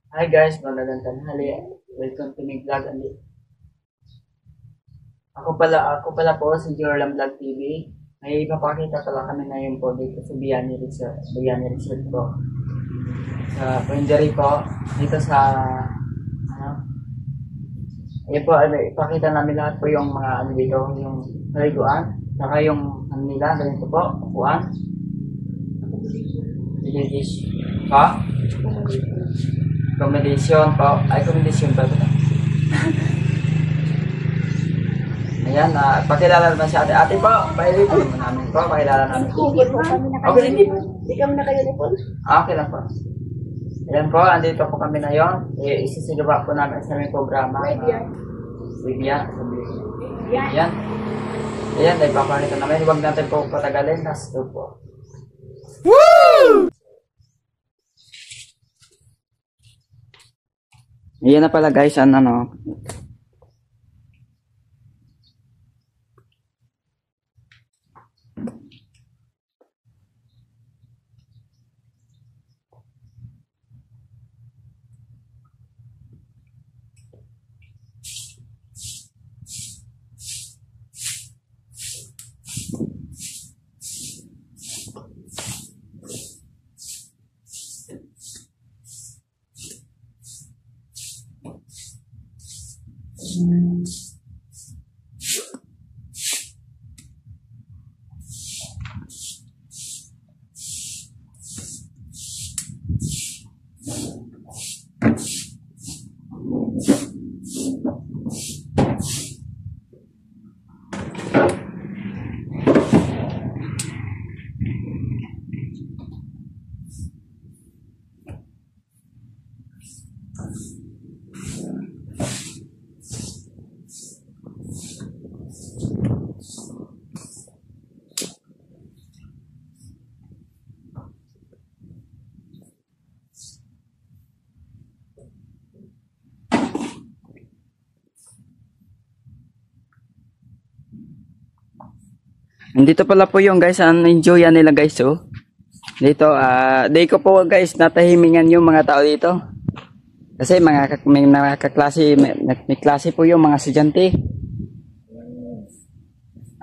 Hi guys, magandang tanghali. Welcome to my vlog ulit. Ako pala po si Jorlam Vlog TV. May ipapakita pala kami ngayon po dito sa Biani Resort po. Sa Puendery po, dito sa, ano, ayun po, ipakita namin lahat po yung mga ano dito, yung paliguan, saka yung ano nila, ganito po, upuan, dish po, accommodation po. Ayan, pakilala naman si ate. Ate po, pailipin mo namin po, pakilala namin. Sige po, kami na Okay, kayo. hindi. Hindi kami na kayo nipon. Okay lang po. Ayan po, andito po kami na yon. Isisigawa po namin sa aming programa. Bibia. Ayan. Ayan, ay papakita namin. Huwag natin po patagalin. Last two po. Woo! Ayan na pala guys, ano. Dito pala po yung guys, enjoy nila guys oh. Dito, day ko po guys, natahimingan yung mga tao dito. Kasi may mga kaklase, may klase po yung mga estudyante.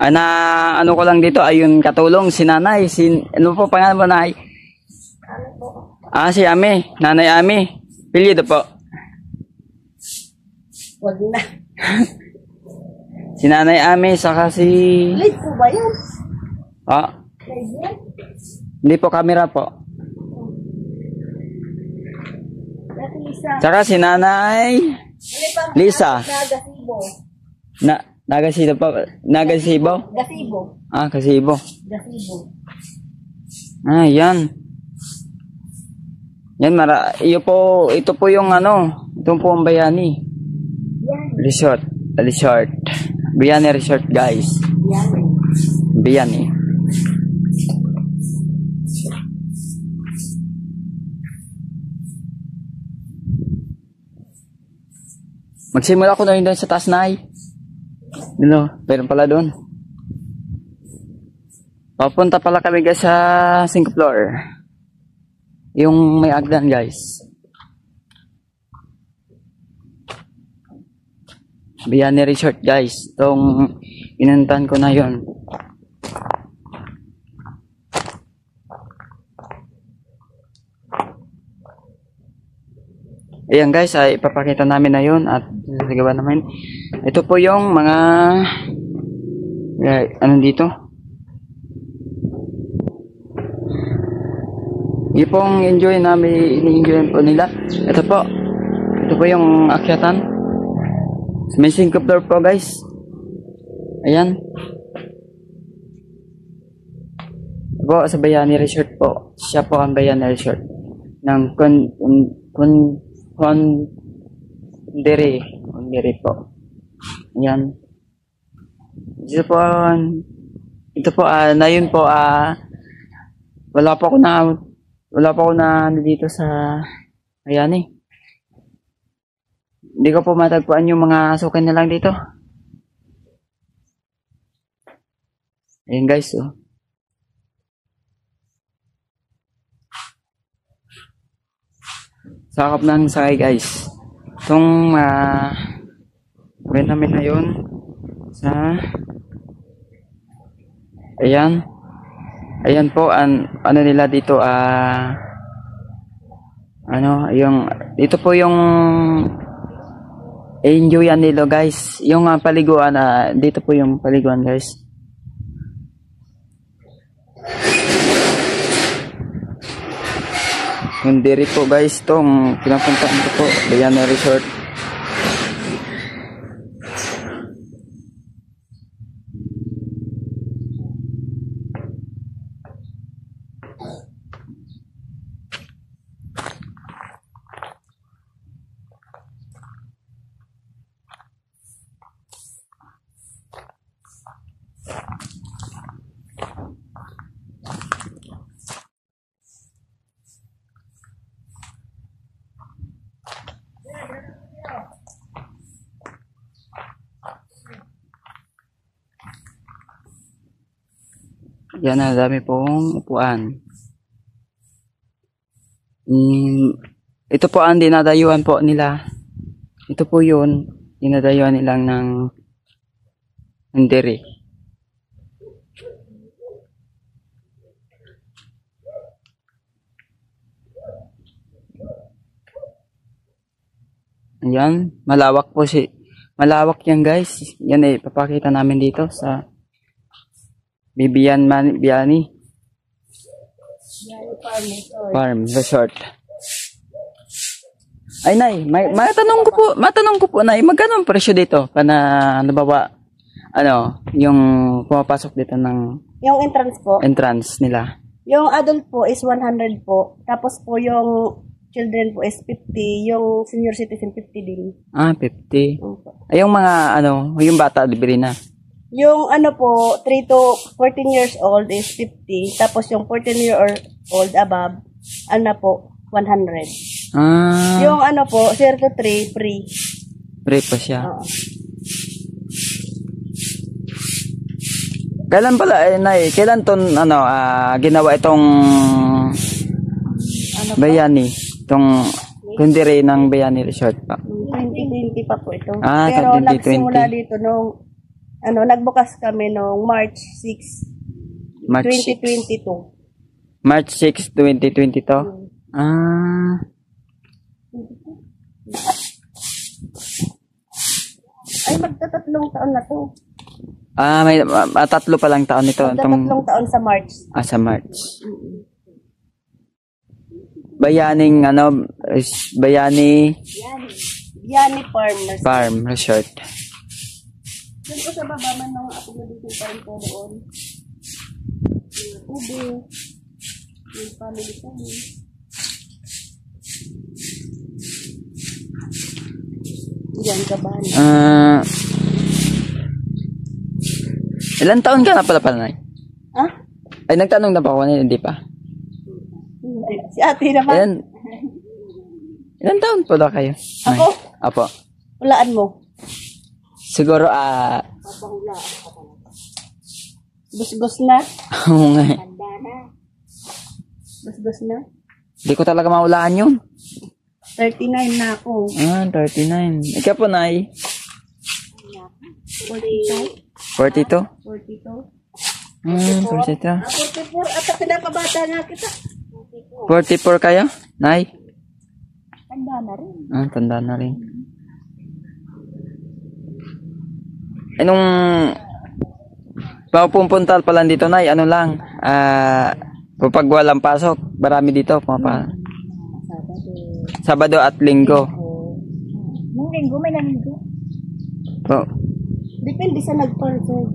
Ano ko lang dito, ayun katulong, si nanay, ano po pangalan mo nay? Si Ami, nanay Ami. Pilyo po. Wag na. Si nanay Ami, saka si... Live po ba yan? Live yan? Hindi po, camera po. Dati isa. Saka si nanay Lisa. Gasibo. Nagasibo po. Nagasibo? Gasibo. Kasibo. Gasibo. Yan. Yan, ito po yung ito po ang Bayani. Yan. Resort. Bayani Resort, guys. Yan. Bayani. Magsimula ko na yun doon sa taas na ay. Meron pala doon. Papunta pala kami guys sa 5th floor. Yung may agdan guys. Bayani Resort guys. Itong inuntan ko na yon. Ayan guys, ay ipapakita namin na yun at sasagawa namin. Ito po yung mga dito. Yung pong ini-enjoy po nila. Ito po yung akyatan. May 5th floor po guys. Ayan. Ito po sa Bayani Resort po. Siya po ang Bayani Resort ng Puendery po. Ayan. Ito po, na yun po, wala pa ako na dito sa, ayan eh. Hindi ko po matagpuan yung mga sukan na lang dito. Ayan guys, oh. Sakop ng sakay guys. Itong gawin namin na yun sa ayan. Ayan po ano nila dito ano yung dito po yung enjoyan nila guys. Yung paliguan dito po yung paliguan guys. Yung diri po guys, itong pinapuntaan ko po, Bayani Resort. Yan na, dami pong upuan. Ito po ang dinadayuan po nila. Ito po yun, dinadayuan nilang ng diri. Ayan, malawak yan guys. Yan papakita namin dito sa Bayani Farm Resort. Ay nay, matanong ko po nay, magkano ang presyo dito para nabawa yung pumapasok dito ng Yung entrance po, entrance nila. yung adult po is 100 po. Tapos po yung children po is 50. Yung senior citizen 50 din. 50. Opo. Ay yung mga yung bata libre na. Yung po, 3 to 14 years old is 50. Tapos yung 14-year-old above, po, 100. Yung po, 0 to 3, free. Free pa siya. Oo. Kailan pala, nay, kailan ginawa itong Bayani? Itong kundiri ng Bayani Resort pa? 2020 pa po ito. Ah, Pero 2020. nagsimula dito nung, nagbukas kami nung March 6, March 2022. March 6, 2020 to? Ay, magtatatlong taon na to. May 3 pa lang taon nito. Magtatatlong taon sa March. Sa March. Bayaning, Bayani Bayani Farm Resort. Doon po sa baba man ng accommodation farm po doon. Yung ubi. Yung family kami. Diyan ka ba? Ilan taon ka na pala, Nay? Ha? Ay, nagtanong na pa ako na, hindi pa. Si ate naman. Ilan taon pala kayo? Nay? Ako? Apo. Hulaan mo. Siguro, Gusgus na. oo nga. Gusgus na. Hindi ko talaga maulaan yun. 39 na ako. 39. Ikaw po, Nay? 42. 42? 42. 42. 44. At pinapabata nga kita. 44 kayo? Nay? Tanda na rin. Tanda na rin. Anong pupuntal pala dito, Nay? Ano lang? Kapag walang pasok, marami dito. Sabado at Linggo. Nung Linggo, may nalinggo. Depende sa nag-parcel.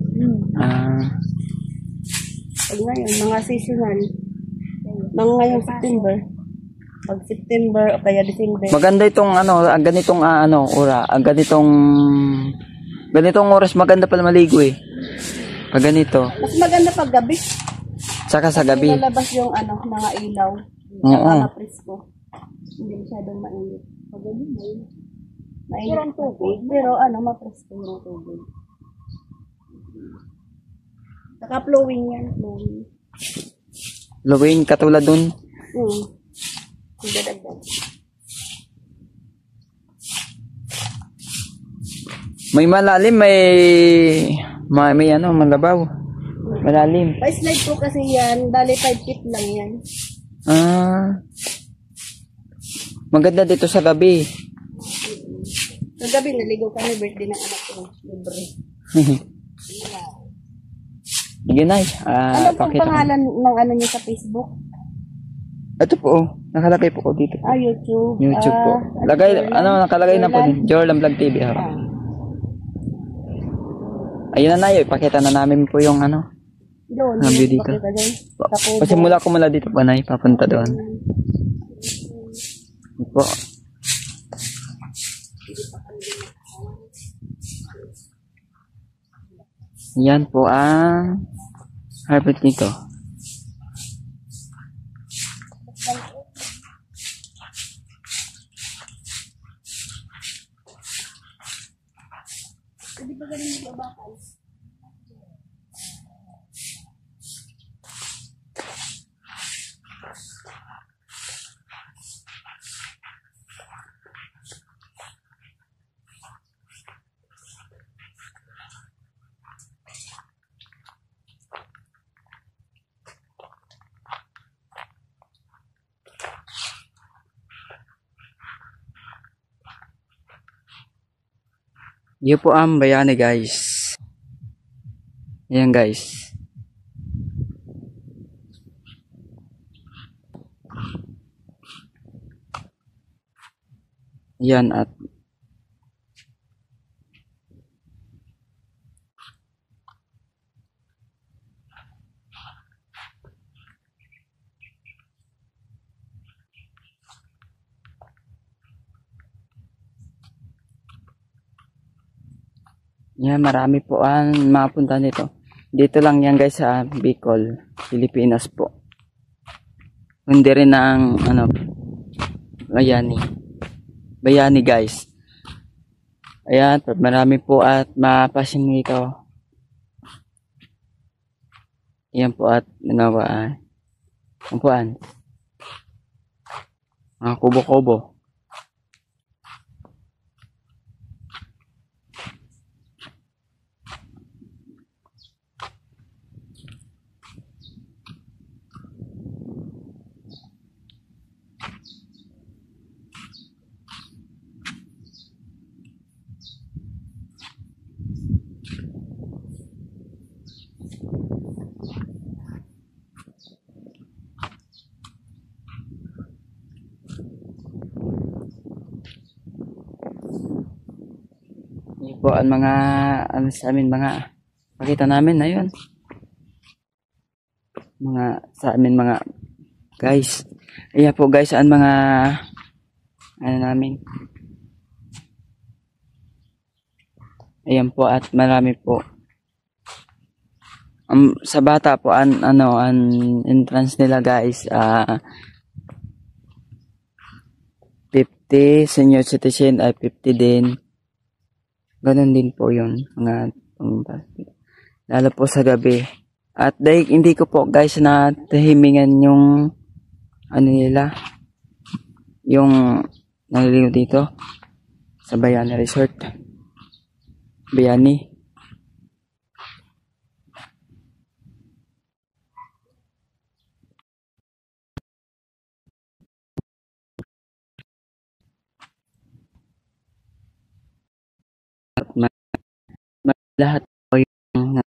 Pag ngayon, mga seasonal. Ngayong September. Pag September o kaya December. Maganda itong ganitong oras maganda pala maligo eh. Pag ganito. Mas maganda pag gabi. Saka sa gabi. Lalabas yung mga ilaw. Oo. Mga presko. Hindi masyadong mainit. Pag gabi, mainit ang tubig. Pero mapresko yung tubig. Saka flowing yan. Flowing katulad dun. Dadagdag. May malalim, may ano, malabaw. Malalim. Pa-slide po kasi yan. Bali 5 feet lang yan. Maganda dito sa gabi. Sa gabi, naligo kami. Birthday ng anak ko. Libre. Sige, Nay. Ano pong pangalan ng ano niyo sa Facebook? Ito po, nakalagay po ko dito. YouTube. YouTube po. Nakalagay na po din. Jorlan Vlog TV. Ayun na, Nay. Ipakita na namin po yung ano. Doon. Ang view dito. Pasimula ko mula dito po, Nay. Papunta doon. Ito po. Yan po ang harvest nito. Hindi ba ganun yung bakal? Yun po ang bayani, guys. Ayan, guys. Yan at yan, marami po ang mapunta nito. Dito lang yan, guys, sa Bicol, Pilipinas po. Hindi rin ang ano, bayani, guys. Ayan, marami po at mapasin nito. Ayan po at ginawa ang puan. Mga kubo-kubo. Yan po ang mga ano sa amin, mga pakita namin na yun. Mga sa amin, mga guys. Ayan po, guys, ang mga ano namin. Ayan po at marami po. Sa bata po ang entrance nila, guys, 50, senior citizen ay 50 din. Ganun din po yun, mga lalo po sa gabi. At dahil hindi ko po, guys, na tahimingan yung ano nila, yung naliliw dito sa Bayani Resort. Bayani. Lahat po yung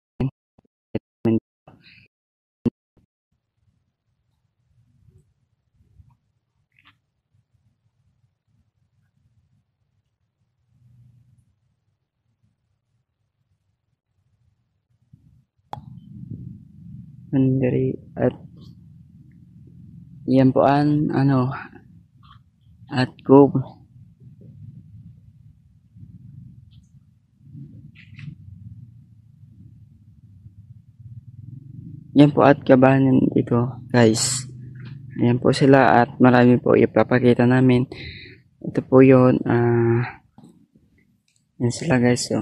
Mandiri at yan po ang ano at go. Yan po at kabahanan ito, guys. Ayan po sila at marami po ipapakita namin. Ito po yun. Yan sila, guys. So.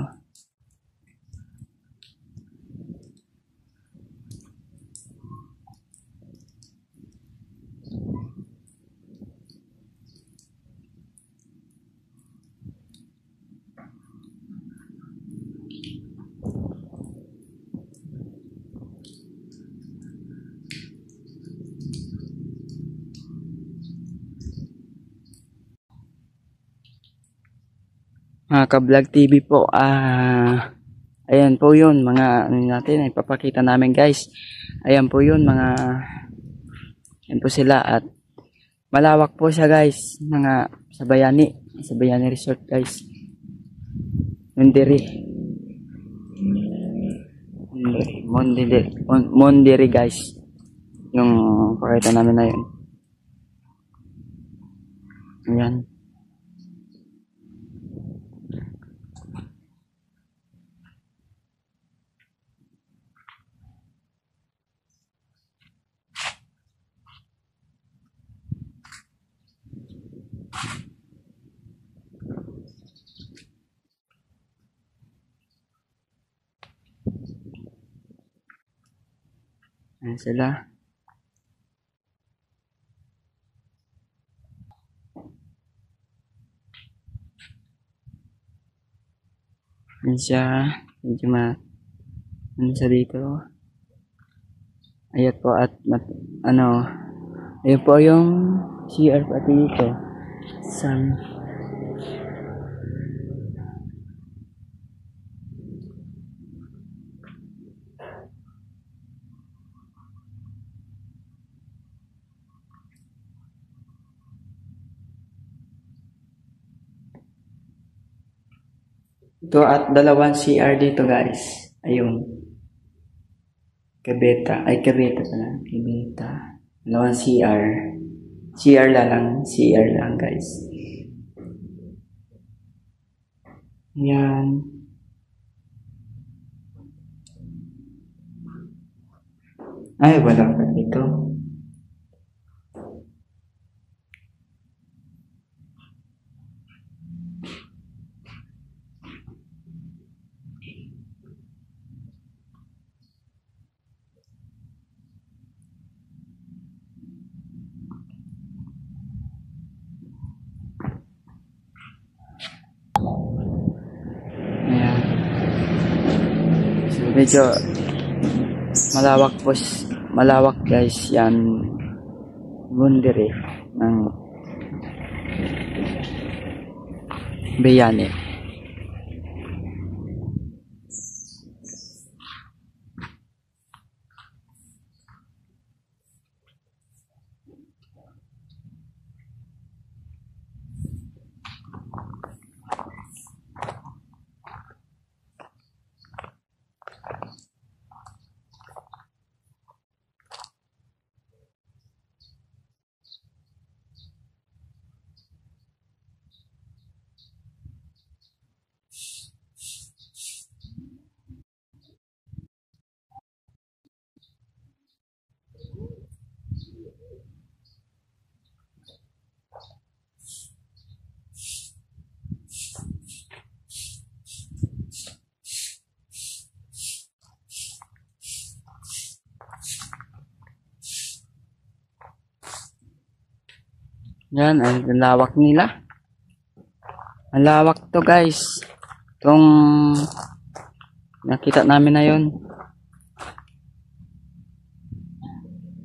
Mga ka-vlog TV po, ayan po yun, mga ano natin, ipapakita namin guys. Ayan po yun, ayan po sila at malawak po siya guys, mga sa Bayani Resort guys. Mondiri guys, yung pakita namin na yun. Ayan. Ayan sila. Ayan siya. Medyo ano siya dito. Ayan po at ayan po yung CR pati dito. Ito at dalawang CR dito guys. Ayun. Kabeta pala. Kabeta. Dalawang CR. CR lang guys. Yan. Ay, wala pa dito. Ayan. So, medyo malawak guys yan. Bundiri ng Bayani. Yan, ang lawak nila. Ang lawak to guys. Itong nakita namin na yun.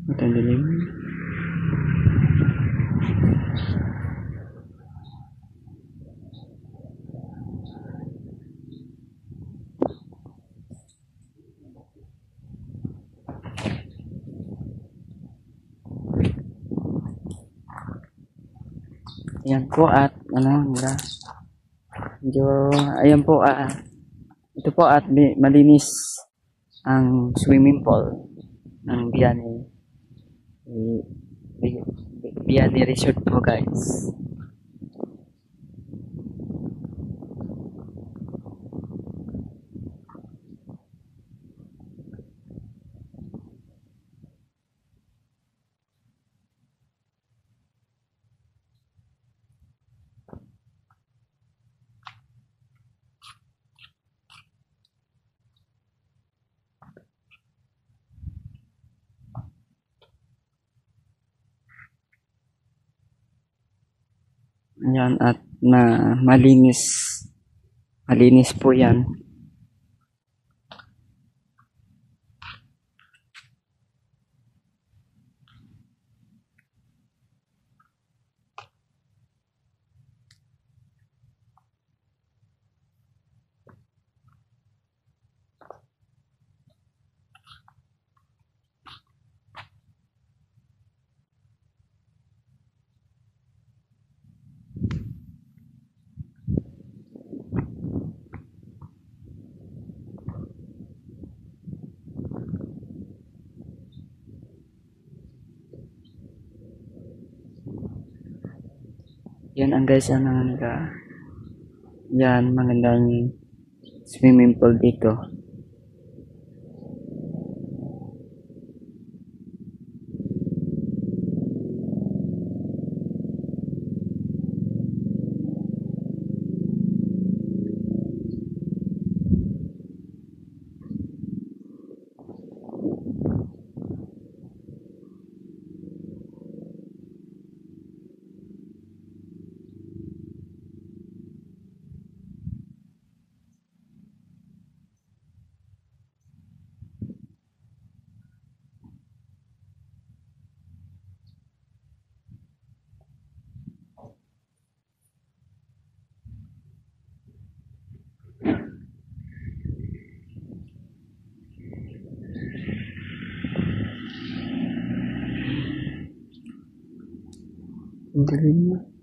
Ito dilim. Ayan po at ayan po ito po at malinis ang swimming pool ng Bayani Resort po guys. Ayan at malinis po yan. Yan ang guys, yan, magandang swimming pool dito. Ang galing mo.